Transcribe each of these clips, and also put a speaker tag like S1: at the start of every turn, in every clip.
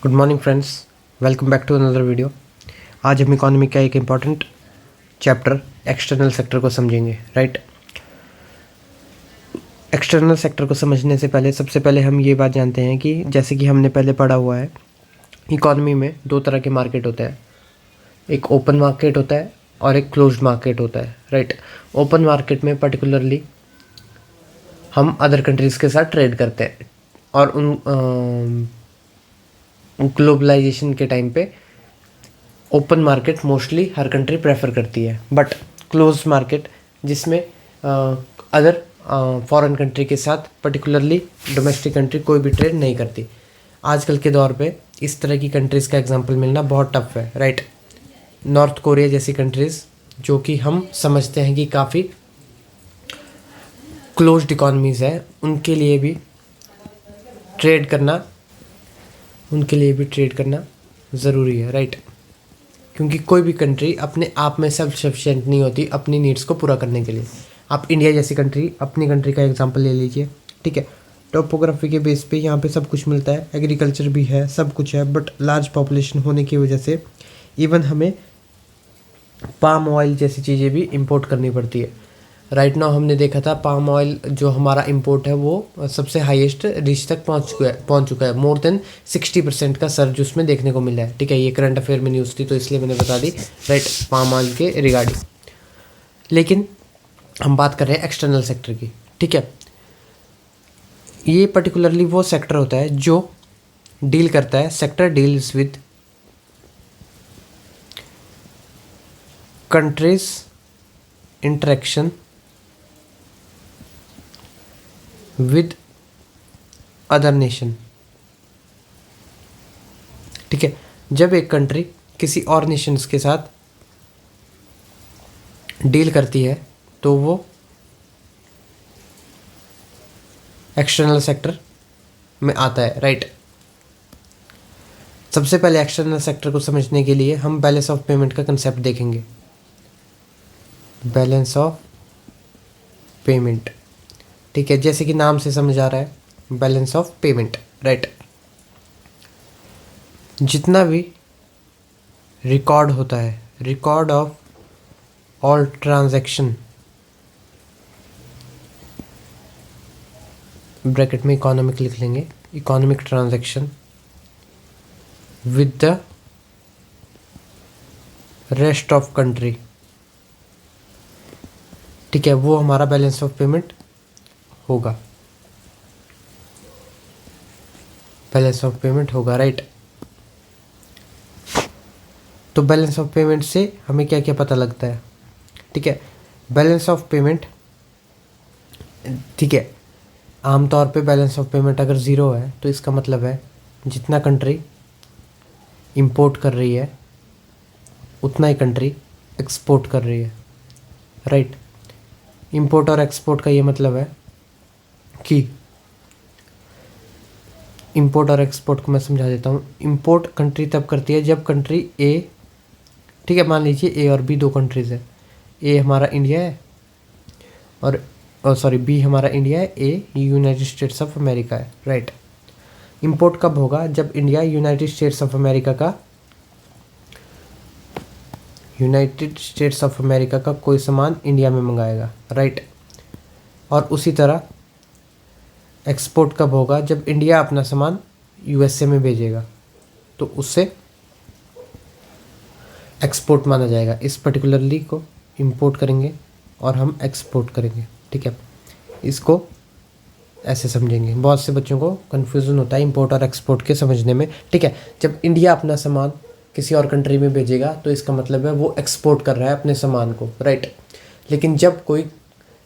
S1: Good morning friends, welcome back to another video. आज हम economy का एक इम्पॉर्टेंट चैप्टर एक्सटर्नल सेक्टर को समझेंगे। राइट, एक्सटर्नल सेक्टर को समझने से पहले सबसे पहले हम ये बात जानते हैं कि जैसे कि हमने पहले पढ़ा हुआ है, इकोनॉमी में दो तरह के मार्केट होते हैं। एक ओपन मार्केट होता है और एक क्लोज्ड मार्केट होता है। राइट, ओपन मार्केट में पर्टिकुलरली हम अदर कंट्रीज़ के साथ ट्रेड करते हैं और उन ग्लोबलाइजेशन के टाइम पे ओपन मार्केट मोस्टली हर कंट्री प्रेफर करती है। बट क्लोज मार्केट जिसमें अदर फॉरेन कंट्री के साथ पर्टिकुलरली डोमेस्टिक कंट्री कोई भी ट्रेड नहीं करती। आजकल के दौर पे इस तरह की कंट्रीज़ का एग्जांपल मिलना बहुत टफ है। राइट, नॉर्थ कोरिया जैसी कंट्रीज़ जो कि हम समझते हैं कि काफ़ी क्लोज्ड इकॉनमीज़ है, उनके लिए भी ट्रेड करना ज़रूरी है। राइट, क्योंकि कोई भी कंट्री अपने आप में सेल्फ सफिशिएंट नहीं होती अपनी नीड्स को पूरा करने के लिए। आप इंडिया जैसी कंट्री, अपनी कंट्री का एग्जांपल ले लीजिए। ठीक है, टोपोग्राफी के बेस पे यहाँ पे सब कुछ मिलता है, एग्रीकल्चर भी है, सब कुछ है, बट लार्ज पॉपुलेशन होने की वजह से इवन हमें पाम ऑयल जैसी चीज़ें भी इंपोर्ट करनी पड़ती है। राइट नाउ हमने देखा था पाम ऑयल जो हमारा इंपोर्ट है वो सबसे हाईएस्ट रीच तक पहुंच चुका है। मोर देन 60% का सर्ज उसमें देखने को मिला है। ठीक है, ये करंट अफेयर में न्यूज़ थी तो इसलिए मैंने बता दी। राइट, पाम ऑयल के रिगार्डिंग। लेकिन हम बात कर रहे हैं एक्सटर्नल सेक्टर की। ठीक है, ये पर्टिकुलरली वो सेक्टर होता है जो डील करता है, sector deals with countries interaction with other nation. ठीक है, जब एक कंट्री किसी और नेशंस के साथ डील करती है तो वो एक्सटर्नल सेक्टर में आता है। राइट, सबसे पहले एक्सटर्नल सेक्टर को समझने के लिए हम बैलेंस ऑफ पेमेंट का कंसेप्ट देखेंगे। बैलेंस ऑफ पेमेंट, ठीक है, जैसे कि नाम से समझ आ रहा है, बैलेंस ऑफ पेमेंट। राइट, जितना भी रिकॉर्ड होता है, record of all transaction, bracket में इकोनॉमिक लिख लेंगे, economic transaction with the rest of country. ठीक है, वो हमारा बैलेंस ऑफ पेमेंट होगा, बैलेंस ऑफ पेमेंट होगा। राइट, तो बैलेंस ऑफ पेमेंट से हमें क्या क्या पता लगता है। ठीक है, बैलेंस ऑफ पेमेंट, ठीक है, आमतौर पे बैलेंस ऑफ पेमेंट अगर ज़ीरो है तो इसका मतलब है जितना कंट्री इंपोर्ट कर रही है उतना ही कंट्री एक्सपोर्ट कर रही है। राइट, इंपोर्ट और एक्सपोर्ट का ये मतलब है कि इंपोर्ट और एक्सपोर्ट को मैं समझा देता हूँ। इंपोर्ट कंट्री तब करती है जब कंट्री ए, ठीक है, मान लीजिए ए और बी दो कंट्रीज़ है, ए हमारा इंडिया है और बी हमारा इंडिया है, ए यूनाइटेड स्टेट्स ऑफ अमेरिका है। राइट, इंपोर्ट कब होगा? जब India United states of America का कोई सामान इंडिया में मंगाएगा। राइट, और उसी तरह एक्सपोर्ट कब होगा? जब इंडिया अपना सामान यूएसए में भेजेगा तो उससे एक्सपोर्ट माना जाएगा। इस पर्टिकुलरली को इंपोर्ट करेंगे और हम एक्सपोर्ट करेंगे। ठीक है, इसको ऐसे समझेंगे। बहुत से बच्चों को कन्फ्यूज़न होता है इंपोर्ट और एक्सपोर्ट के समझने में। ठीक है, जब इंडिया अपना सामान किसी और कंट्री में भेजेगा तो इसका मतलब है वो एक्सपोर्ट कर रहा है अपने सामान को। राइट, लेकिन जब कोई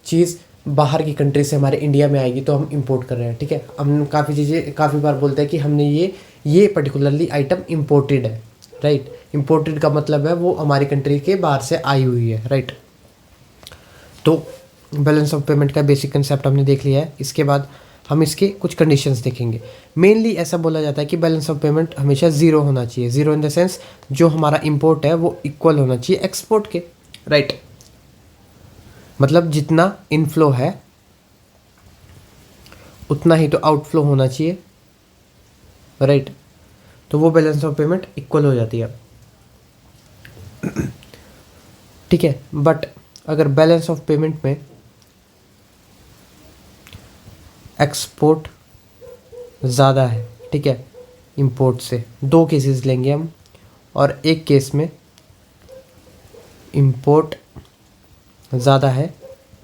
S1: चीज़ बाहर की कंट्री से हमारे इंडिया में आएगी तो हम इंपोर्ट कर रहे हैं। ठीक है, हम काफ़ी बार बोलते हैं कि हमने ये पर्टिकुलरली आइटम इंपोर्टेड है। राइट, इंपोर्टेड का मतलब है वो हमारी कंट्री के बाहर से आई हुई है। राइट, तो बैलेंस ऑफ पेमेंट का बेसिक कंसेप्ट हमने देख लिया है। इसके बाद हम इसके कुछ कंडीशंस देखेंगे। मेनली ऐसा बोला जाता है कि बैलेंस ऑफ पेमेंट हमेशा ज़ीरो होना चाहिए। ज़ीरो इन द सेंस जो हमारा इंपोर्ट है वो इक्वल होना चाहिए एक्सपोर्ट के। राइट, मतलब जितना इनफ्लो है उतना ही तो आउटफ्लो होना चाहिए। राइट, तो वो बैलेंस ऑफ पेमेंट इक्वल हो जाती है, ठीक है। बट अगर बैलेंस ऑफ पेमेंट में एक्सपोर्ट ज़्यादा है, ठीक है, इंपोर्ट से, दो केसेस लेंगे हम, और एक केस में इंपोर्ट ज़्यादा है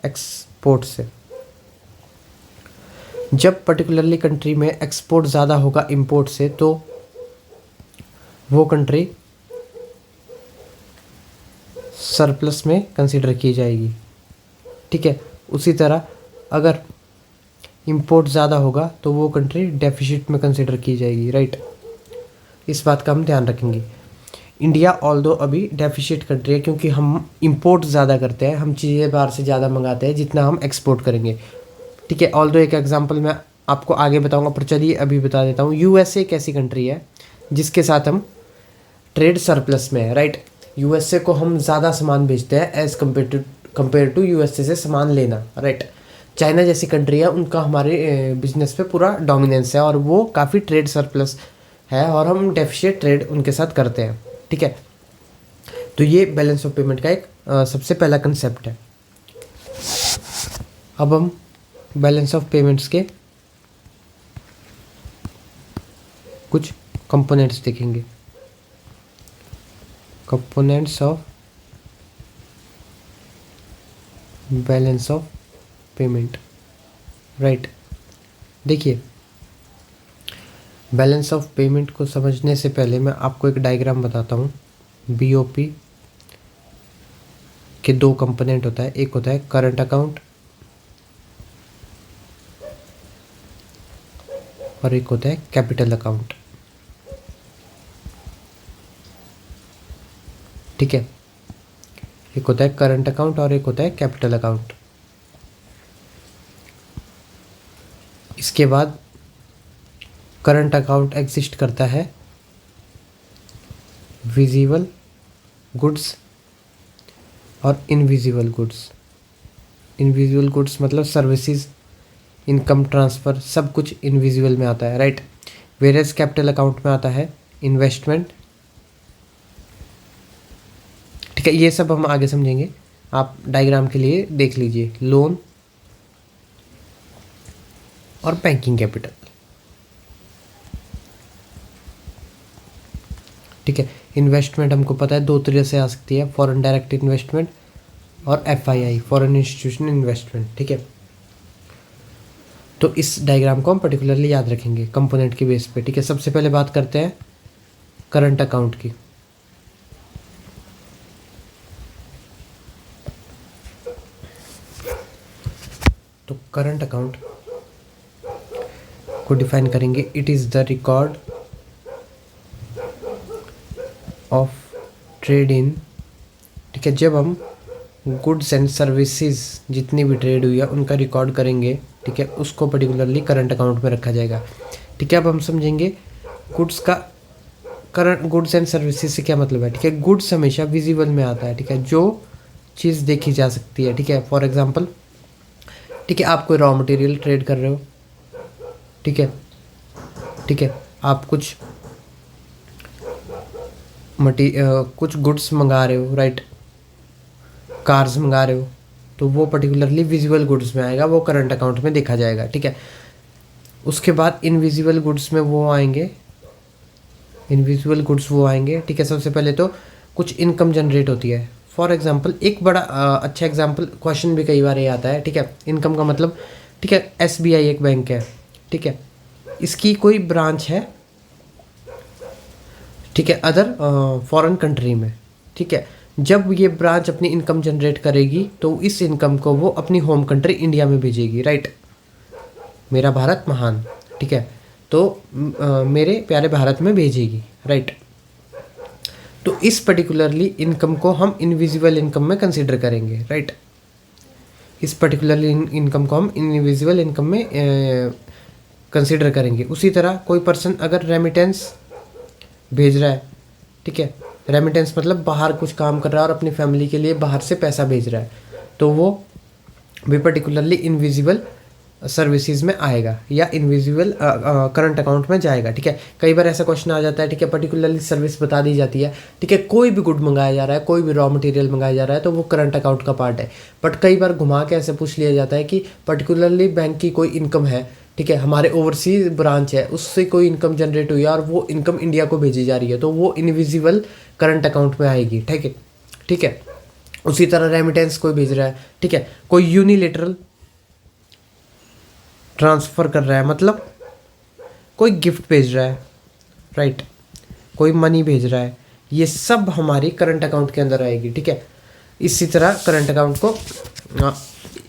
S1: एक्सपोर्ट से। जब पर्टिकुलरली कंट्री में एक्सपोर्ट ज़्यादा होगा इंपोर्ट से, तो वो कंट्री सरप्लस में कंसीडर की जाएगी, ठीक है। उसी तरह अगर इंपोर्ट ज़्यादा होगा तो वो कंट्री डेफिसिट में कंसीडर की जाएगी, राइट। इस बात का हम ध्यान रखेंगे। इंडिया ऑल्दो अभी डेफिसिट कंट्री है, क्योंकि हम इंपोर्ट ज़्यादा करते हैं, हम चीज़ें बाहर से ज़्यादा मंगाते हैं जितना हम एक्सपोर्ट करेंगे, ठीक है। ऑल्दो एक एग्जांपल मैं आपको आगे बताऊंगा, पर चलिए अभी बता देता हूँ। यूएसए एक ऐसी कंट्री है जिसके साथ हम ट्रेड सरप्लस में है, राइट। यूएसए को हम ज़्यादा सामान बेचते हैं एज़ कंपेयर टू यूएसए से सामान लेना, राइट। चाइना जैसी कंट्री है, उनका हमारे बिजनेस पे पूरा डोमिनेंस है और वो काफ़ी ट्रेड सरप्लस है, और हम डेफिशिएट ट्रेड उनके साथ करते हैं, ठीक है। तो ये बैलेंस ऑफ पेमेंट का एक सबसे पहला कंसेप्ट है। अब हम बैलेंस ऑफ पेमेंट्स के कुछ कंपोनेंट्स देखेंगे। Components of balance of payment, right. देखिए, बैलेंस ऑफ पेमेंट को समझने से पहले मैं आपको एक डायग्राम बताता हूँ। बीओपी के दो कंपोनेंट होता है, एक होता है करंट अकाउंट और एक होता है कैपिटल अकाउंट, ठीक है। एक होता है करंट अकाउंट और एक होता है कैपिटल अकाउंट। इसके बाद करंट अकाउंट एग्जिस्ट करता है विजिबल गुड्स और इनविजिबल गुड्स। इनविजिबल गुड्स मतलब सर्विसेज, इनकम ट्रांसफ़र, सब कुछ इनविजिबल में आता है, राइट। वेरियस कैपिटल अकाउंट में आता है इन्वेस्टमेंट, ठीक है। ये सब हम आगे समझेंगे, आप डायग्राम के लिए देख लीजिए। लोन और बैंकिंग कैपिटल, ठीक है। इन्वेस्टमेंट हमको पता है दो तरह से आ सकती है, फॉरेन डायरेक्ट इन्वेस्टमेंट और एफआईआई, फॉरेन इंस्टीट्यूशन इन्वेस्टमेंट, ठीक है। तो इस डायग्राम को हम पर्टिकुलरली याद रखेंगे कंपोनेंट के बेस पे, ठीक है। सबसे पहले बात करते हैं करंट अकाउंट की। तो करंट अकाउंट को डिफाइन करेंगे, it is the record of trade in, ठीक है। जब हम गुड्स एंड सर्विसेज जितनी भी ट्रेड हुई है उनका रिकॉर्ड करेंगे, ठीक है, उसको पर्टिकुलरली करंट अकाउंट में रखा जाएगा, ठीक है। अब हम समझेंगे गुड्स का, करंट गुड्स एंड सर्विसेज से क्या मतलब है, ठीक है। गुड्स हमेशा विजिबल में आता है, ठीक है, जो चीज़ देखी जा सकती है, ठीक है। फॉर एग्जांपल, ठीक है, आप कोई रॉ मटेरियल ट्रेड कर रहे हो, ठीक है, ठीक है। आप कुछ कुछ गुड्स मंगा रहे हो, राइट, कार्स मंगा रहे हो, तो वो पर्टिकुलरली विजिबल गुड्स में आएगा, वो करंट अकाउंट में देखा जाएगा, ठीक है। उसके बाद इनविजिबल गुड्स में वो आएंगे, इनविजिबल गुड्स वो आएंगे, ठीक है। सबसे पहले तो कुछ इनकम जनरेट होती है। फॉर एग्जांपल, एक बड़ा अच्छा एग्जांपल, क्वेश्चन भी कई बार ये आता है, ठीक है। इनकम का मतलब, ठीक है, एसबीआई एक बैंक है, ठीक है, इसकी कोई ब्रांच है, ठीक है, अदर फॉरेन कंट्री में, ठीक है। जब ये ब्रांच अपनी इनकम जनरेट करेगी तो इस इनकम को वो अपनी होम कंट्री इंडिया में भेजेगी, राइट। मेरा भारत महान, ठीक है, तो मेरे प्यारे भारत में भेजेगी, राइट। तो इस पर्टिकुलरली इनकम को हम इनविजिबल इनकम में कंसीडर करेंगे, राइट। इस पर्टिकुलरली इनकम को हम इनविजिबल इनकम में कंसीडर करेंगे। उसी तरह कोई पर्सन अगर रेमिटेंस भेज रहा है, ठीक है, रेमिटेंस मतलब बाहर कुछ काम कर रहा है और अपनी फैमिली के लिए बाहर से पैसा भेज रहा है, तो वो भी पर्टिकुलरली इनविजिबल सर्विसेज में आएगा या इनविजिबल करंट अकाउंट में जाएगा। ठीक है, कई बार ऐसा क्वेश्चन आ जाता है, ठीक है, पर्टिकुलरली सर्विस बता दी जाती है, ठीक है, कोई भी गुड मंगाया जा रहा है, कोई भी रॉ मटेरियल मंगाया जा रहा है तो वो करंट अकाउंट का पार्ट है। बट कई बार घुमा के ऐसे पूछ लिया जाता है कि पर्टिकुलरली बैंक की कोई इनकम है, ठीक है, हमारे ओवरसीज ब्रांच है, उससे कोई इनकम जनरेट हुई है और वो इनकम इंडिया को भेजी जा रही है, तो वो इनविजिबल करंट अकाउंट में आएगी। ठीक है, ठीक है। उसी तरह रेमिटेंस कोई भेज रहा है, ठीक है, कोई यूनिलेटरल ट्रांसफ़र कर रहा है, मतलब कोई गिफ्ट भेज रहा है, राइट, कोई मनी भेज रहा है, ये सब हमारी करंट अकाउंट के अंदर आएगी। ठीक है, इसी तरह करंट अकाउंट को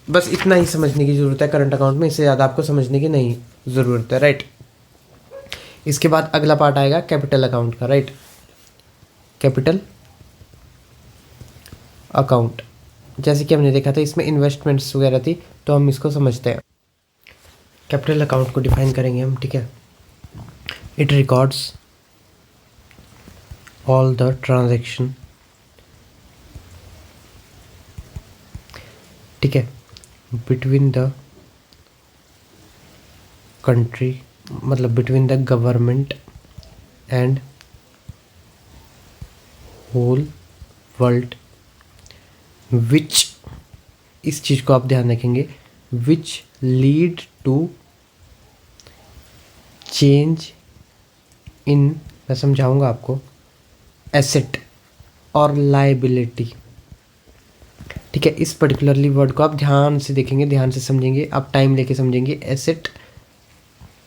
S1: बस इतना ही समझने की ज़रूरत है करंट अकाउंट में, इससे ज़्यादा आपको समझने की नहीं ज़रूरत है, राइट। इसके बाद अगला पार्ट आएगा कैपिटल अकाउंट का, राइट। कैपिटल अकाउंट, जैसे कि हमने देखा था इसमें इन्वेस्टमेंट्स वगैरह थी, तो हम इसको समझते हैं। कैपिटल अकाउंट को डिफाइन करेंगे हम, ठीक है। It records all the transaction, ठीक है, बिटवीन द कंट्री, मतलब between the government and whole world, which, इस चीज़ को आप ध्यान रखेंगे, which lead to change in, मैं समझाऊंगा आपको, एसेट और लाइबिलिटी। ठीक है, इस पर्टिकुलरली वर्ड को आप ध्यान से देखेंगे, ध्यान से समझेंगे, आप टाइम लेके समझेंगे। एसेट,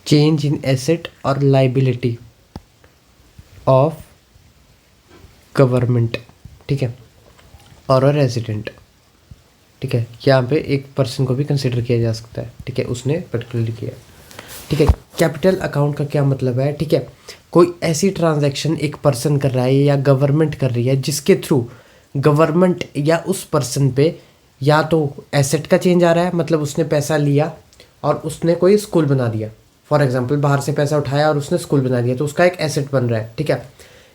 S1: चेंज इन एसेट और लाइबिलिटी ऑफ गवर्नमेंट, ठीक है, और अ रेजिडेंट। ठीक है, यहाँ पे एक पर्सन को भी कंसिडर किया जा सकता है, ठीक है, उसने पर्टिकुलरली किया। ठीक है, कैपिटल अकाउंट का क्या मतलब है, ठीक है, कोई ऐसी ट्रांजैक्शन एक पर्सन कर रहा है या गवर्नमेंट कर रही है जिसके थ्रू गवर्नमेंट या उस पर्सन पे या तो एसेट का चेंज आ रहा है, मतलब उसने पैसा लिया और उसने कोई स्कूल बना दिया, फॉर एग्जांपल बाहर से पैसा उठाया और उसने स्कूल बना दिया, तो उसका एक एसेट बन रहा है। ठीक है,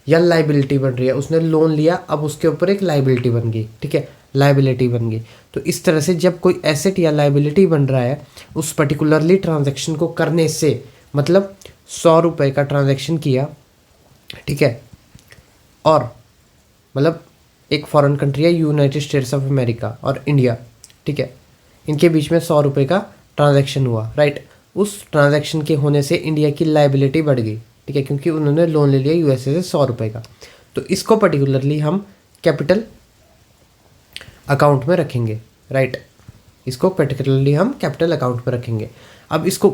S1: या लाइबिलिटी बन रही है, उसने लोन लिया, अब उसके ऊपर एक लाइबिलिटी बन गई, ठीक है, लाइबिलिटी बन गई। तो इस तरह से जब कोई एसेट या लाइबिलिटी बन रहा है उस पर्टिकुलरली ट्रांजैक्शन को करने से, मतलब 100 रुपये का ट्रांजैक्शन किया, ठीक है, और मतलब एक फॉरेन कंट्री है यूनाइटेड स्टेट्स ऑफ अमेरिका और इंडिया, ठीक है, इनके बीच में 100 रुपये का ट्रांजैक्शन हुआ, राइट। उस ट्रांजैक्शन के होने से इंडिया की लाइबिलिटी बढ़ गई, ठीक है, क्योंकि उन्होंने लोन ले लिया यूएसए से 100 रुपये का। तो इसको पर्टिकुलरली हम कैपिटल अकाउंट में रखेंगे, राइट, इसको पर्टिकुलरली हम कैपिटल अकाउंट में रखेंगे। अब इसको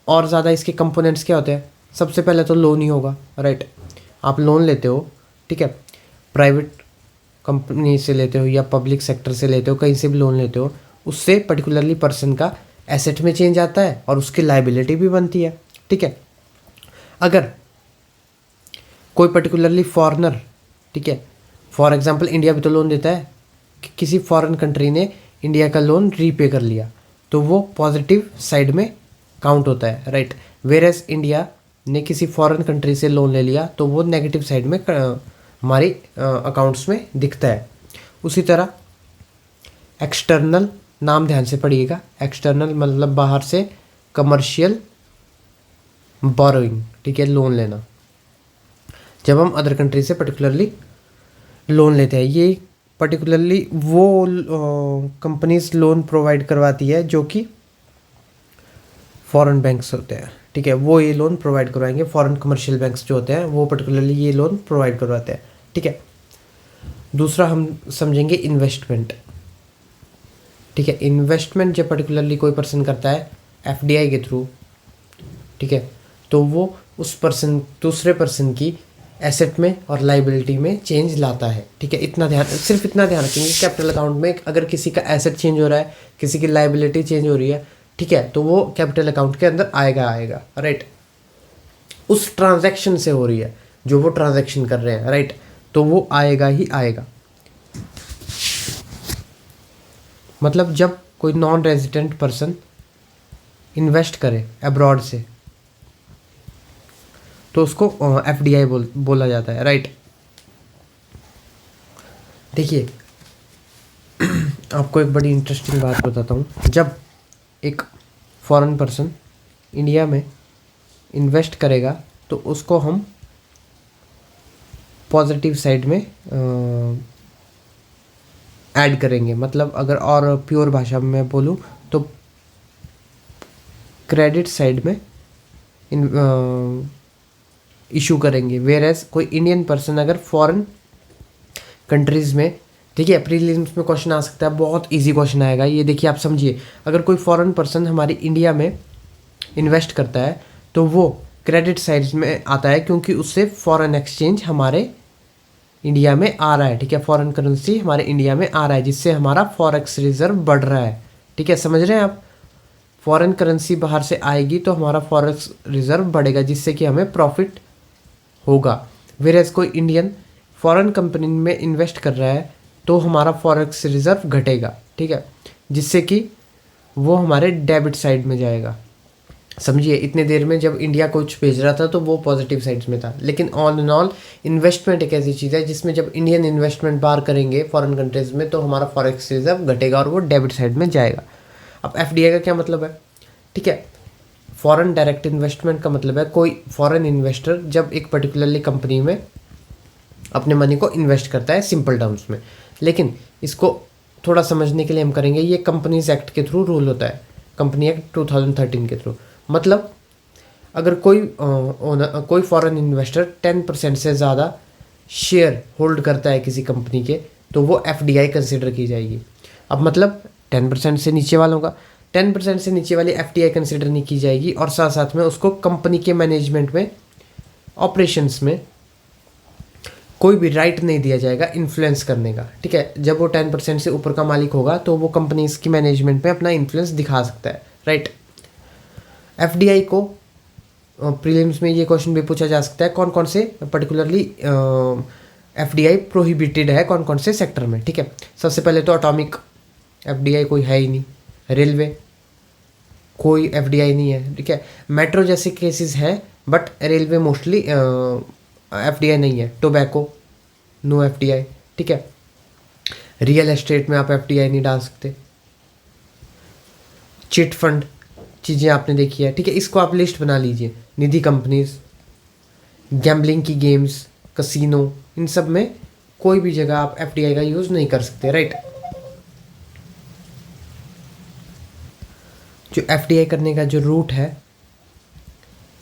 S1: और ज़्यादा इसके कंपोनेंट्स क्या होते हैं, सबसे पहले तो लोन ही होगा, राइट, आप लोन लेते हो, ठीक है, प्राइवेट कंपनी से लेते हो या पब्लिक सेक्टर से लेते हो, कहीं से भी लोन लेते हो, उससे पर्टिकुलरली पर्सन का एसेट में चेंज आता है और उसकी लाइबिलिटी भी बनती है। ठीक है, अगर कोई पर्टिकुलरली फॉरेनर, ठीक है, फॉर एग्जांपल इंडिया भी तो लोन देता है, किसी फॉरेन कंट्री ने इंडिया का लोन रीपे कर लिया तो वो पॉजिटिव साइड में काउंट होता है, राइट। वेयर एज इंडिया ने किसी फॉरेन कंट्री से लोन ले लिया तो वो नेगेटिव साइड में हमारी अकाउंट्स में दिखता है। उसी तरह एक्सटर्नल, नाम ध्यान से पढ़िएगा, एक्सटर्नल मतलब बाहर से, कमर्शियल बोरोइंग, ठीक है, लोन लेना, जब हम अदर कंट्री से पर्टिकुलरली लोन लेते हैं, ये पर्टिकुलरली वो कंपनीज लोन प्रोवाइड करवाती है जो कि फॉरेन बैंक्स होते हैं, ठीक है, वो ये लोन प्रोवाइड करवाएंगे, फॉरेन कमर्शियल बैंक्स जो होते हैं वो पर्टिकुलरली ये लोन प्रोवाइड करवाते हैं। ठीक है, दूसरा हम समझेंगे इन्वेस्टमेंट। ठीक है, इन्वेस्टमेंट जब पर्टिकुलरली कोई पर्सन करता है एफडीआई के थ्रू, ठीक है, तो वो उस पर्सन, दूसरे पर्सन की एसेट में और लाइबिलिटी में चेंज लाता है। ठीक है, इतना ध्यान, सिर्फ इतना ध्यान रखेंगे कैपिटल अकाउंट में अगर किसी का एसेट चेंज हो रहा है, किसी की लाइबिलिटी चेंज हो रही है, ठीक है, तो वो कैपिटल अकाउंट के अंदर आएगा, राइट, उस ट्रांजैक्शन से हो रही है जो वो ट्रांजैक्शन कर रहे हैं, राइट, तो वो आएगा ही आएगा। मतलब जब कोई नॉन रेजिडेंट पर्सन इन्वेस्ट करे अब्रॉड से तो उसको एफडीआई बोला जाता है, राइट। देखिए आपको एक बड़ी इंटरेस्टिंग बात बताता हूँ, जब एक फॉरेन पर्सन इंडिया में इन्वेस्ट करेगा तो उसको हम पॉजिटिव साइड में ऐड करेंगे। मतलब अगर और प्योर भाषा में मैं बोलूँ तो क्रेडिट साइड में इशू करेंगे। वेयर एज कोई इंडियन पर्सन अगर फॉरेन कंट्रीज़ में, देखिए प्रीलिम्स में क्वेश्चन आ सकता है, बहुत इजी क्वेश्चन आएगा ये, देखिए आप समझिए। अगर कोई फॉरेन पर्सन हमारी इंडिया में इन्वेस्ट करता है तो वो क्रेडिट साइड में आता है, क्योंकि उससे फॉरेन एक्सचेंज हमारे इंडिया में आ रहा है, ठीक है, फॉरेन करेंसी हमारे इंडिया में आ रहा है, जिससे हमारा फॉरेक्स रिजर्व बढ़ रहा है, ठीक है, समझ रहे हैं आप। फॉरेन करेंसी बाहर से आएगी तो हमारा फॉरेक्स रिजर्व बढ़ेगा, जिससे कि हमें प्रॉफिट होगा। वेयर कोई इंडियन फॉरेन कंपनी में इन्वेस्ट कर रहा है तो हमारा फॉरेक्स रिजर्व घटेगा, ठीक है, जिससे कि वो हमारे डेबिट साइड में जाएगा। समझिए, इतने देर में जब इंडिया कुछ भेज रहा था तो वो पॉजिटिव साइड्स में था, लेकिन ऑल इन ऑल इन्वेस्टमेंट एक ऐसी चीज़ है जिसमें जब इंडियन इन्वेस्टमेंट बाहर करेंगे फॉरेन कंट्रीज़ में तो हमारा फॉरेक्स रिजर्व घटेगा और वो डेबिट साइड में जाएगा। अब एफडीआई का क्या मतलब है, ठीक है, फॉरेन डायरेक्ट इन्वेस्टमेंट का मतलब है कोई फॉरेन इन्वेस्टर जब एक पर्टिकुलरली कंपनी में अपने मनी को इन्वेस्ट करता है, सिंपल टर्म्स में। लेकिन इसको थोड़ा समझने के लिए हम करेंगे, ये कंपनीज एक्ट के थ्रू रूल होता है, कंपनी एक्ट 2013 के थ्रू। मतलब अगर कोई फॉरेन इन्वेस्टर 10% से ज़्यादा शेयर होल्ड करता है किसी कंपनी के तो वो एफडीआई कंसिडर की जाएगी। अब मतलब 10% से नीचे वालों का 10% से नीचे वाली एफडीआई कंसिडर नहीं की जाएगी, और साथ साथ में उसको कंपनी के मैनेजमेंट में, ऑपरेशंस में कोई भी राइट नहीं दिया जाएगा इन्फ्लुएंस करने का, ठीक है। जब वो 10% से ऊपर का मालिक होगा तो वो कंपनीज की मैनेजमेंट में अपना इन्फ्लुएंस दिखा सकता है, राइट। एफडीआई को प्रीलिम्स में ये क्वेश्चन भी पूछा जा सकता है, कौन कौन से पर्टिकुलरली एफडीआई प्रोहिबिटेड है कौन कौन से सेक्टर में, ठीक है। सबसे पहले तो एटॉमिक एफडीआई कोई है ही नहीं, रेलवे कोई एफडीआई नहीं है, ठीक है। मेट्रो जैसे केसेस हैं बट रेलवे मोस्टली एफडीआई नहीं है। टोबैको नो एफडीआई, ठीक है। रियल एस्टेट में आप एफडीआई नहीं डाल सकते। चिट फंड चीज़ें आपने देखी है, ठीक है, इसको आप लिस्ट बना लीजिए। निधि कंपनीज, गैम्बलिंग की गेम्स, कसिनो, इन सब में कोई भी जगह आप एफडीआई का यूज़ नहीं कर सकते, राइट। जो एफडीआई करने का जो रूट है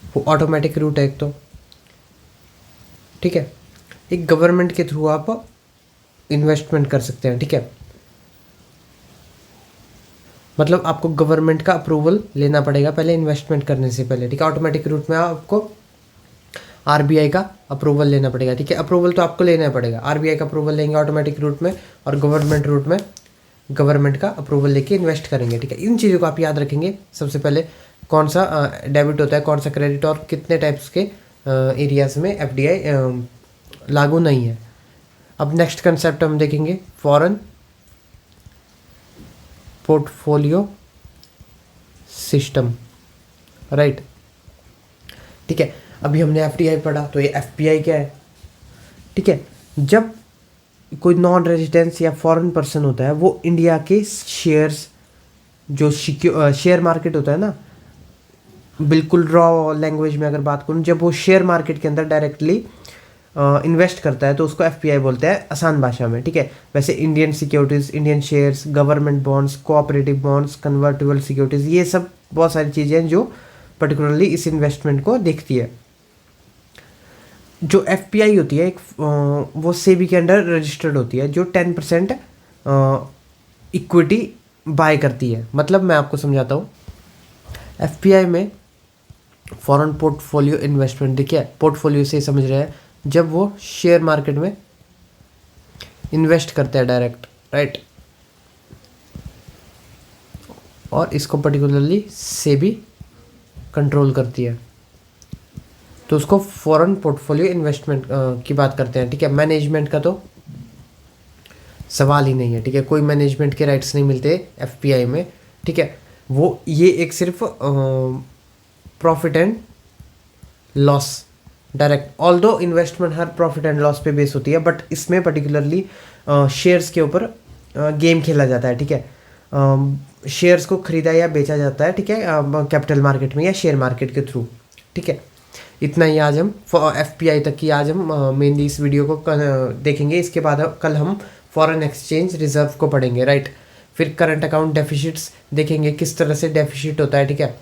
S1: वो ऑटोमेटिक रूट है एक तो, ठीक है। एक गवर्नमेंट के थ्रू आप इन्वेस्टमेंट कर सकते हैं, ठीक है। मतलब आपको गवर्नमेंट का अप्रूवल लेना पड़ेगा पहले इन्वेस्टमेंट करने से पहले, ठीक है। ऑटोमेटिक रूट में आपको आरबीआई का अप्रूवल लेना पड़ेगा, ठीक है। अप्रूवल तो आपको लेना पड़ेगा, आरबीआई का अप्रूवल लेंगे ऑटोमेटिक रूट में, और गवर्नमेंट रूट में गवर्नमेंट का अप्रूवल लेके इन्वेस्ट करेंगे, ठीक है। इन चीज़ों को आप याद रखेंगे। सबसे पहले कौन सा डेबिट होता है, कौन सा क्रेडिट, और कितने टाइप्स के एरियाज में एफडीआई लागू नहीं है। अब नेक्स्ट कंसेप्ट हम देखेंगे फॉरेन पोर्टफोलियो सिस्टम, राइट, ठीक है। अभी हमने एफडीआई पढ़ा तो ये एफपीआई क्या है, ठीक है। जब कोई नॉन रेजिडेंस या फॉरेन पर्सन होता है वो इंडिया के शेयर्स, जो शेयर मार्केट होता है ना, बिल्कुल रॉ लैंग्वेज में अगर बात करूँ, जब वो शेयर मार्केट के अंदर डायरेक्टली इन्वेस्ट करता है तो उसको एफपीआई बोलते हैं आसान भाषा में, ठीक है। वैसे Indian securities, Indian shares, government bonds, cooperative bonds, convertible securities, ये सब बहुत सारी चीज़ें हैं जो पर्टिकुलरली इस इन्वेस्टमेंट को देखती है। जो एफपीआई होती है एक वो सेबी के अंडर रजिस्टर्ड होती है, जो 10% इक्विटी बाय करती है। मतलब मैं आपको समझाता हूँ, एफपीआई में फॉरेन पोर्टफोलियो इन्वेस्टमेंट, देखिए पोर्टफोलियो से समझ रहे हैं जब वो शेयर मार्केट में इन्वेस्ट करते हैं डायरेक्ट, राइट, और इसको पर्टिकुलरली सेबी कंट्रोल करती है तो उसको फॉरेन पोर्टफोलियो इन्वेस्टमेंट की बात करते हैं, ठीक है। मैनेजमेंट का तो सवाल ही नहीं है, ठीक है, कोई मैनेजमेंट के राइट्स नहीं मिलते एफपीआई में, ठीक है। वो ये एक सिर्फ profit and loss direct, although investment her profit and loss पे बेस होती है, बट इसमें पर्टिकुलरली शेयर्स के ऊपर गेम खेला जाता है, ठीक है। शेयर्स को खरीदा या बेचा जाता है, ठीक है, कैपिटल मार्केट में या शेयर मार्केट के थ्रू, ठीक है। इतना ही आज हम एफपीआई तक की आज हम मेनली इस वीडियो को देखेंगे। इसके बाद कल हम फॉरेन एक्सचेंज रिजर्व को पढ़ेंगे, राइट। फिर करंट अकाउंट डेफिसिट्स देखेंगे, किस तरह से डेफिसिट होता है, ठीक है।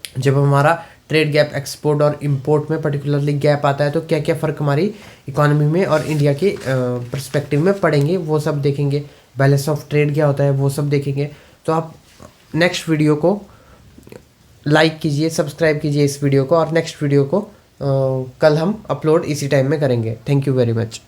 S1: जब हमारा ट्रेड गैप एक्सपोर्ट और इंपोर्ट में पर्टिकुलरली गैप आता है तो क्या क्या फ़र्क हमारी इकोनॉमी में और इंडिया के पर्सपेक्टिव में पड़ेंगे, वो सब देखेंगे। बैलेंस ऑफ ट्रेड क्या होता है वो सब देखेंगे। तो आप नेक्स्ट वीडियो को लाइक कीजिए, सब्सक्राइब कीजिए इस वीडियो को, और नेक्स्ट वीडियो को कल हम अपलोड इसी टाइम में करेंगे। Thank you very much.